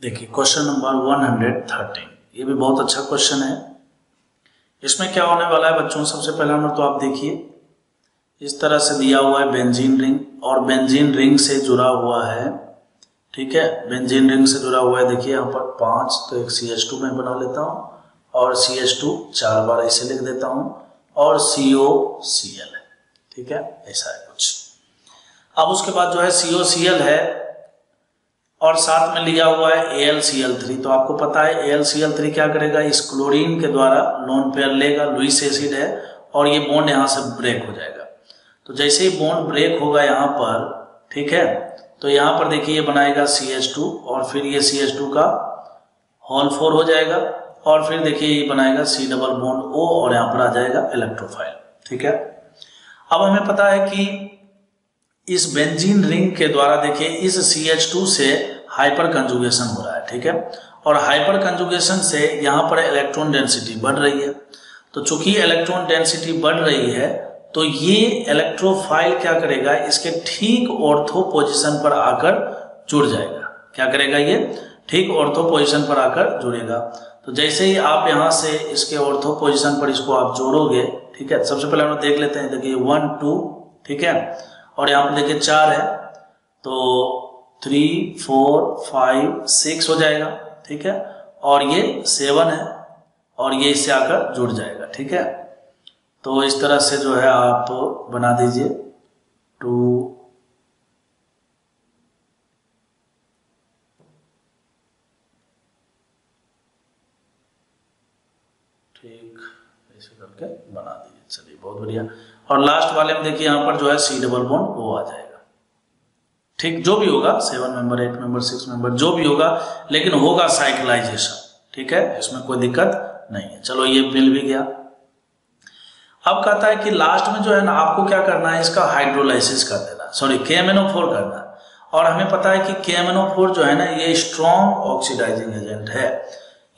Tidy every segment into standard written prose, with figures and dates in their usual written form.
देखिए question number 113, ये भी बहुत अच्छा क्वेश्चन है। इसमें क्या होने वाला है बच्चों, सबसे पहला नंबर तो आप देखिए, इस तरह से दिया हुआ है बेंजीन रिंग, और बेंजीन रिंग से जुड़ा हुआ है, ठीक है, बेंजीन रिंग से जुड़ा हुआ है। देखिए यहाँ पर 5, तो एक CH2 में बना लेता हूँ, और CH2 4 बार ऐसे लिख देता हूँ, और COCl है, ठीक है, ऐसा है कुछ। अब उसके बाद जो है COCl है, और साथ में लिया हुआ है AlCl3। तो आपको पता है AlCl3 क्या करेगा, इस क्लोरीन के द्वारा लोन पेयर लेगा, लुईस एसिड है, और ये बॉन्ड यहाँ से ब्रेक हो जाएगा। तो जैसे ही बॉन्ड ब्रेक होगा यहाँ पर, ठीक है, तो यहाँ पर देखिए ये बनाएगा CH2, और फिर ये CH2 का होल 4 हो जाएगा, और फिर देखिए ये बनाएगा C डबल बॉन्ड O, और यहाँ पर आ जाएगा इलेक्ट्रोफाइल, ठीक है। अब हमें पता है कि इस बेंजीन रिंग के द्वारा देखिए इस CH2 से हाइपर कंजुगेशन हो रहा है, ठीक है, और हाइपर कंजुगेशन से यहाँ पर इलेक्ट्रॉन डेंसिटी बढ़ रही है। तो चूंकि इलेक्ट्रॉन डेंसिटी बढ़ रही है, तो ये इलेक्ट्रोफाइल क्या करेगा, इसके ठीक ऑर्थो पोजीशन पर आकर जुड़ जाएगा। क्या करेगा, ये ठीक ऑर्थो पोजीशन पर आकर जुड़ेगा। तो जैसे ही आप यहाँ से इसके ऑर्थो पोजीशन पर इसको आप जोड़ोगे, ठीक है, सबसे पहले हम देख लेते हैं, देखिए 1 2, ठीक है, और यहाँ पर देखिए 4 है, तो 3 4 5 6 हो जाएगा, ठीक है, और ये 7 है, और ये इससे आकर जुड़ जाएगा, ठीक है। तो इस तरह से जो है आप बना दीजिए 2 ठीक, ऐसे करके बना दीजिए। चलिए बहुत बढ़िया। और लास्ट वाले में देखिए यहाँ पर जो है C डबल बॉन्ड वो आ जाएगा, ठीक, जो भी होगा 7 मेंबर 8 मेंबर 6 मेंबर जो भी होगा, लेकिन होगा साइक्लाइजेशन, ठीक है, इसमें कोई दिक्कत नहीं है। चलो ये मिल भी गया। अब कहता है कि लास्ट में जो है ना, आपको क्या करना है, इसका हाइड्रोलाइसिस कर देना, सॉरी KMnO4 करना है। और हमें पता है कि KMnO4 जो है ना, ये स्ट्रॉन्ग ऑक्सीडाइजिंग एजेंट है।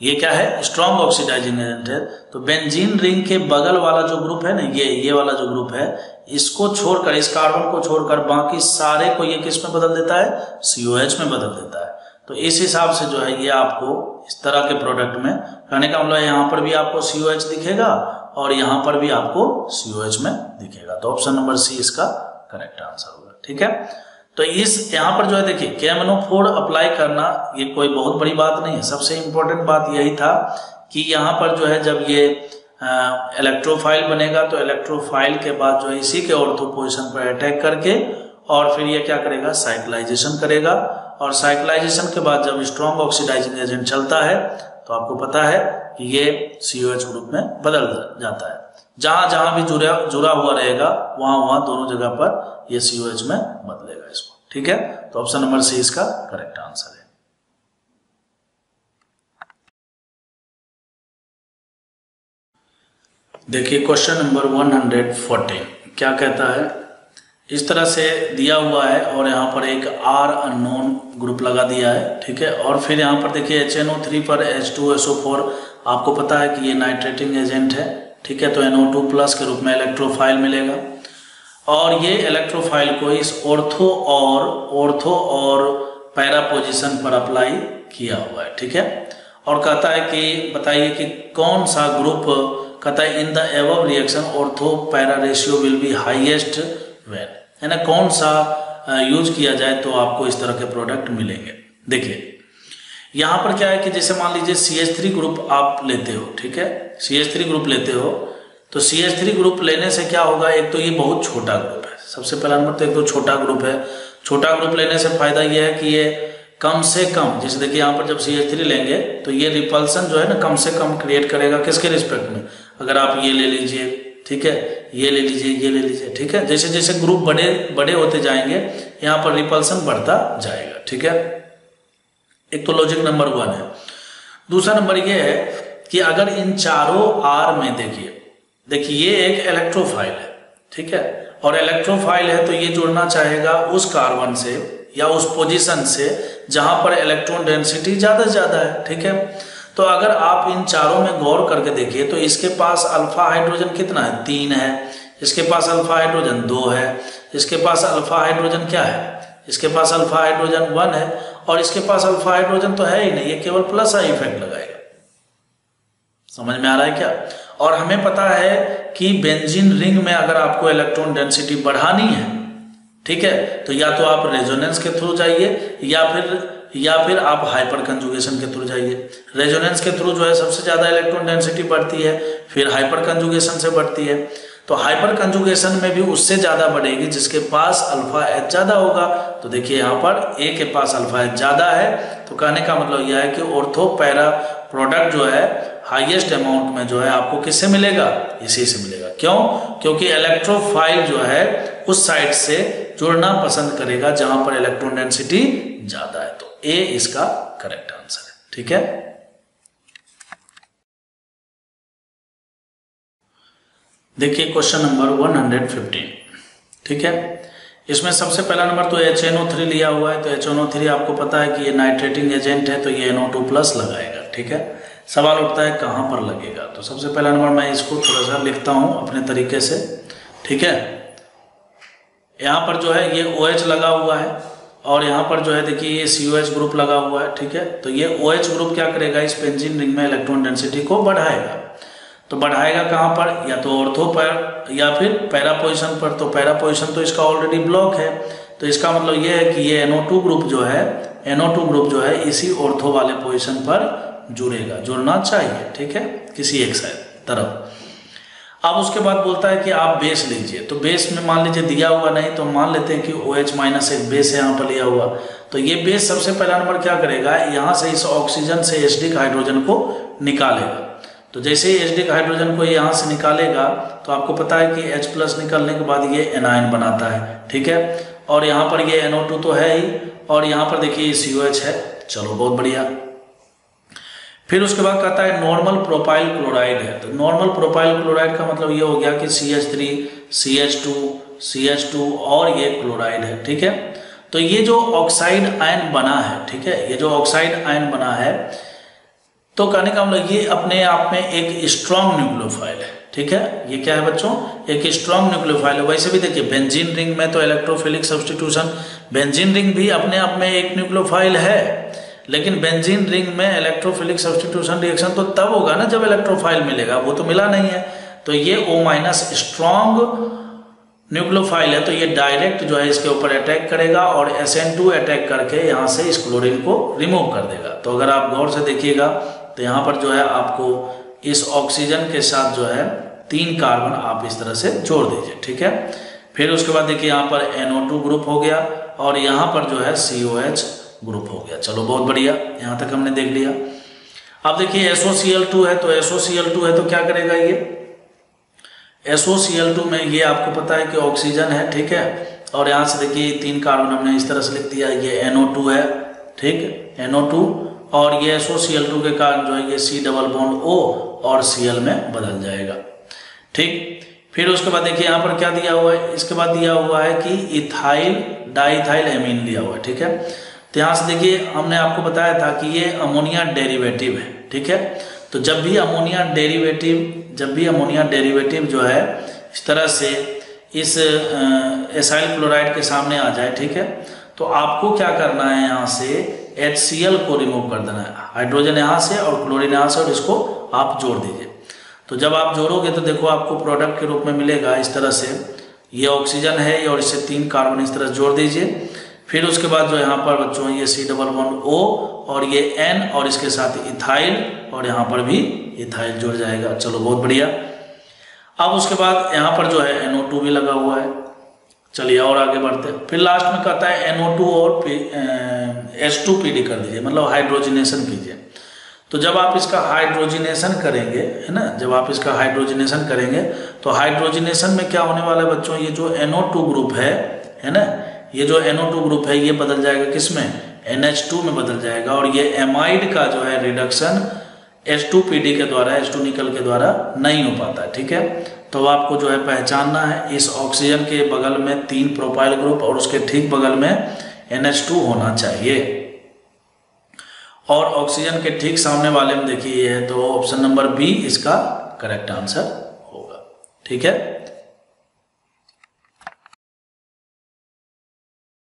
ये क्या है, स्ट्रॉन्ग ऑक्सीडाइजिंग एजेंट है। तो बेंजीन रिंग के बगल वाला जो ग्रुप है ना, ये वाला जो ग्रुप है, इसको छोड़कर, इस कार्बन को छोड़कर बाकी सारे को ये किस में बदल देता है, COH में बदल देता है। तो इस हिसाब से जो है ये आपको इस तरह के प्रोडक्ट में, कहने का मतलब यहाँ पर भी आपको COH दिखेगा, और यहाँ पर भी आपको COH में दिखेगा। तो ऑप्शन नंबर C इसका करेक्ट आंसर होगा, ठीक है। तो इस यहाँ पर जो है देखिए KMnO4 अप्लाई करना ये कोई बहुत बड़ी बात नहीं है। सबसे इंपॉर्टेंट बात यही था कि यहाँ पर जो है जब ये इलेक्ट्रोफाइल बनेगा, तो इलेक्ट्रोफाइल के बाद जो है इसी के ऑर्थो पोजीशन पर अटैक करके, और फिर ये क्या करेगा, साइक्लाइजेशन करेगा, और साइक्लाइजेशन के बाद जब स्ट्रॉन्ग ऑक्सीडाइजिंग एजेंट चलता है, तो आपको पता है कि ये COH ग्रुप में बदल जाता है। जहां जहां भी जुड़ा हुआ रहेगा, वहां दोनों जगह पर ये COH में बदलेगा इसको, ठीक है। तो ऑप्शन नंबर C इसका करेक्ट आंसर है। देखिए क्वेश्चन नंबर 114 क्या कहता है, इस तरह से दिया हुआ है, और यहाँ पर एक R अननोन ग्रुप लगा दिया है, ठीक है, और फिर यहाँ पर देखिए HNO3 पर H2SO4, आपको पता है कि ये नाइट्रेटिंग एजेंट है, ठीक है, तो NO2 प्लस के रूप में इलेक्ट्रोफाइल मिलेगा, और ये इलेक्ट्रोफाइल को इस ऑर्थो और पैरा पोजीशन पर अप्लाई किया हुआ है, ठीक है। और कहता है कि बताइए कि कौन सा ग्रुप, कहता है in the above reaction ortho para ratio will be highest when, है ना, कौन सा यूज किया जाए तो आपको इस तरह के प्रोडक्ट मिलेंगे। देखिए यहाँ पर क्या है कि जैसे मान लीजिए CH3 ग्रुप आप लेते हो, ठीक है, CH3 ग्रुप लेते हो, तो CH3 ग्रुप लेने से क्या होगा, एक तो ये बहुत छोटा ग्रुप है, सबसे पहला नंबर तो एक तो छोटा ग्रुप है। छोटा ग्रुप लेने से फायदा ये है कि ये कम से कम, जैसे देखिए यहाँ पर जब CH3 लेंगे तो ये रिपल्सन जो है ना कम से कम क्रिएट करेगा, किसके रिस्पेक्ट में, अगर आप ये ले लीजिए, ठीक है, ये ले लीजिए, ये ले लीजिए, ठीक है, जैसे जैसे ग्रुप बड़े होते जाएंगे, यहाँ पर रिपल्सन बढ़ता जाएगा, ठीक है। एक तो लॉजिक नंबर 1 है। दूसरा नंबर ये है कि अगर इन चारों R में देखिए ये एक इलेक्ट्रोफाइल है, ठीक है, और इलेक्ट्रोफाइल है तो ये जुड़ना चाहेगा उस कार्बन से या उस पोजीशन से जहां पर इलेक्ट्रॉन डेंसिटी ज्यादा से ज्यादा है, ठीक है। तो अगर आप इन चारों में गौर करके देखिए, तो इसके पास अल्फा हाइड्रोजन कितना है, 3 है, इसके पास अल्फा हाइड्रोजन 2 है, इसके पास अल्फा हाइड्रोजन क्या है, इसके पास अल्फा हाइड्रोजन 1 है, और इसके पास अल्फा हाइड्रोजन तो है ही नहीं, ये केवल प्लस आई इफेक्ट लगाएगा। समझ में आ रहा है क्या? और हमें पता है कि बेंजीन रिंग में अगर आपको इलेक्ट्रॉन डेंसिटी बढ़ानी है, ठीक है, तो या तो आप रेजोनेंस के थ्रू जाइए या फिर आप हाइपर कंजुगेशन के थ्रू जाइए। रेजोनेंस के थ्रू जो है सबसे ज्यादा इलेक्ट्रॉन डेंसिटी बढ़ती है, फिर हाइपर कंजुगेशन से बढ़ती है। तो हाइपर कंजुगेशन में भी उससे ज्यादा बढ़ेगी जिसके पास अल्फा एच ज्यादा होगा। तो देखिए यहाँ पर ए के पास अल्फा एच ज्यादा है, तो कहने का मतलब यह है कि ऑर्थो पैरा प्रोडक्ट जो है हाईएस्ट अमाउंट में जो है आपको किससे मिलेगा? इसी से मिलेगा। क्यों? क्योंकि इलेक्ट्रोफाइल जो है उस साइड से जुड़ना पसंद करेगा जहां पर इलेक्ट्रॉन डेंसिटी ज्यादा है। तो ए इसका करेक्ट आंसर है। ठीक है, देखिए क्वेश्चन नंबर 115। ठीक है, इसमें सबसे पहला नंबर तो HNO3 लिया हुआ है। तो HNO3 आपको पता है कि ये नाइट्रेटिंग एजेंट है, तो ये NO2+ लगाएगा। ठीक है, सवाल उठता है कहाँ पर लगेगा। तो सबसे पहला नंबर मैं इसको थोड़ा सा लिखता हूँ अपने तरीके से। ठीक है, यहाँ पर जो है ये OH लगा हुआ है और यहाँ पर जो है देखिए ये COH ग्रुप लगा हुआ है। ठीक है, तो ये OH ग्रुप क्या करेगा? इस बेंजीन रिंग में इलेक्ट्रॉन डेंसिटी को बढ़ाएगा। तो बढ़ाएगा कहाँ पर? या तो ऑर्थो पर या फिर पैरा पोजिशन पर। तो पैरा पोजिशन तो इसका ऑलरेडी ब्लॉक है, तो इसका मतलब ये है कि ये NO2 ग्रुप जो है इसी ऑर्थो वाले पोजिशन पर जुड़ना चाहिए। ठीक है, किसी एक साइड तरफ। अब उसके बाद बोलता है कि आप बेस लीजिए। तो बेस में मान लीजिए दिया हुआ नहीं, तो मान लेते हैं कि OH- एक बेस है यहाँ पर लिया हुआ। तो ये बेस सबसे पहला नंबर क्या करेगा? यहाँ से इस ऑक्सीजन से एसिडिक हाइड्रोजन को निकालेगा। तो जैसे ही एसिडिक हाइड्रोजन को यहाँ से निकालेगा तो आपको पता है कि H+ निकलने के बाद ये एनायन बनाता है। ठीक है, और यहाँ पर ये NO2 तो है ही, और यहाँ पर देखिए COH है। चलो बहुत बढ़िया। फिर उसके बाद कहता है नॉर्मल प्रोपाइल क्लोराइड है। तो नॉर्मल प्रोपाइल क्लोराइड का मतलब ये हो गया कि CH3, CH2 और ये क्लोराइड है। ठीक है, तो ये जो ऑक्साइड आयन बना है, ठीक है, ये जो ऑक्साइड आयन बना है, तो कहने का मतलब ये अपने आप में एक स्ट्रॉन्ग न्यूक्लियोफाइल है। ठीक है, ये क्या है बच्चों? एक स्ट्रॉन्ग न्यूक्लियोफाइल है। वैसे भी देखिए बेंजीन रिंग में तो इलेक्ट्रोफिलिक सब्स्टिट्यूशन, बेंजीन रिंग भी अपने आप में एक न्यूक्लियोफाइल है, लेकिन बेंजीन रिंग में इलेक्ट्रोफिलिक सब्स्टिट्यूशन रिएक्शन तो तब होगा ना जब इलेक्ट्रोफाइल मिलेगा, वो तो मिला नहीं है। तो ये O- स्ट्रॉन्ग न्यूक्लियोफाइल है, तो ये डायरेक्ट जो है इसके ऊपर अटैक करेगा और SN2 अटैक करके यहाँ से इस क्लोरीन को रिमूव कर देगा। तो अगर आप गौर से देखिएगा तो यहाँ पर जो है आपको इस ऑक्सीजन के साथ जो है 3 कार्बन आप इस तरह से जोड़ दीजिए। ठीक है, फिर उसके बाद देखिए यहाँ पर NO2 ग्रुप हो गया और यहाँ पर जो है COH ग्रुप हो गया। चलो बहुत बढ़िया, यहाँ तक हमने देख लिया। अब देखिए SOCl2 है। तो SOCl2 है तो क्या करेगा ये? SOCl2 में ये आपको पता है कि ऑक्सीजन है। ठीक है, और यहाँ से देखिए 3 कार्बन हमने इस तरह से लिख दिया, ये NO2 है। ठीक, NO2, और ये SOCl2 के कारण जो है ये C डबल बॉन्ड O और Cl में बदल जाएगा। ठीक, फिर उसके बाद देखिए यहाँ पर क्या दिया हुआ है? इसके बाद दिया हुआ है कि इथाइल डाइथाइल एमीन लिया हुआ है। ठीक है, तो यहाँ से देखिए हमने आपको बताया था कि ये अमोनिया डेरिवेटिव है। ठीक है, तो जब भी अमोनिया डेरिवेटिव जो है इस तरह से इस एसाइल क्लोराइड के सामने आ जाए, ठीक है, तो आपको क्या करना है? यहाँ से HCl को रिमूव कर देना है, हाइड्रोजन यहाँ से और क्लोरीन यहाँ से, और इसको आप जोड़ दीजिए। तो जब आप जोड़ोगे तो देखो आपको प्रोडक्ट के रूप में मिलेगा इस तरह से, ये ऑक्सीजन है और इससे 3 कार्बन इस तरह जोड़ दीजिए। फिर उसके बाद जो यहाँ पर बच्चों ये C डबल बॉन्ड O और ये N और इसके साथ इथाइल, और यहाँ पर भी इथाइल जुड़ जाएगा। चलो बहुत बढ़िया। अब उसके बाद यहाँ पर जो है NO2 भी लगा हुआ है। चलिए और आगे बढ़ते हैं। फिर लास्ट में कहता है NO2 और H2PD कर दीजिए, मतलब हाइड्रोजिनेशन कीजिए। तो जब आप इसका हाइड्रोजिनेशन करेंगे, है ना, जब आप इसका हाइड्रोजिनेशन करेंगे तो हाइड्रोजिनेशन में क्या होने वाला है बच्चों? ये जो NO2 ग्रुप है ना, ये जो NO2 ग्रुप है ये बदल जाएगा किसमें? NH2 में बदल जाएगा, और ये एमाइड का जो है रिडक्शन H2PD के द्वारा, H2 निकल के द्वारा नहीं हो पाता है। ठीक है, तो आपको जो है पहचानना है, इस ऑक्सीजन के बगल में 3 प्रोपाइल ग्रुप और उसके ठीक बगल में NH2 होना चाहिए, और ऑक्सीजन के ठीक सामने वाले में देखिए ये है, तो ऑप्शन नंबर B इसका करेक्ट आंसर होगा। ठीक है।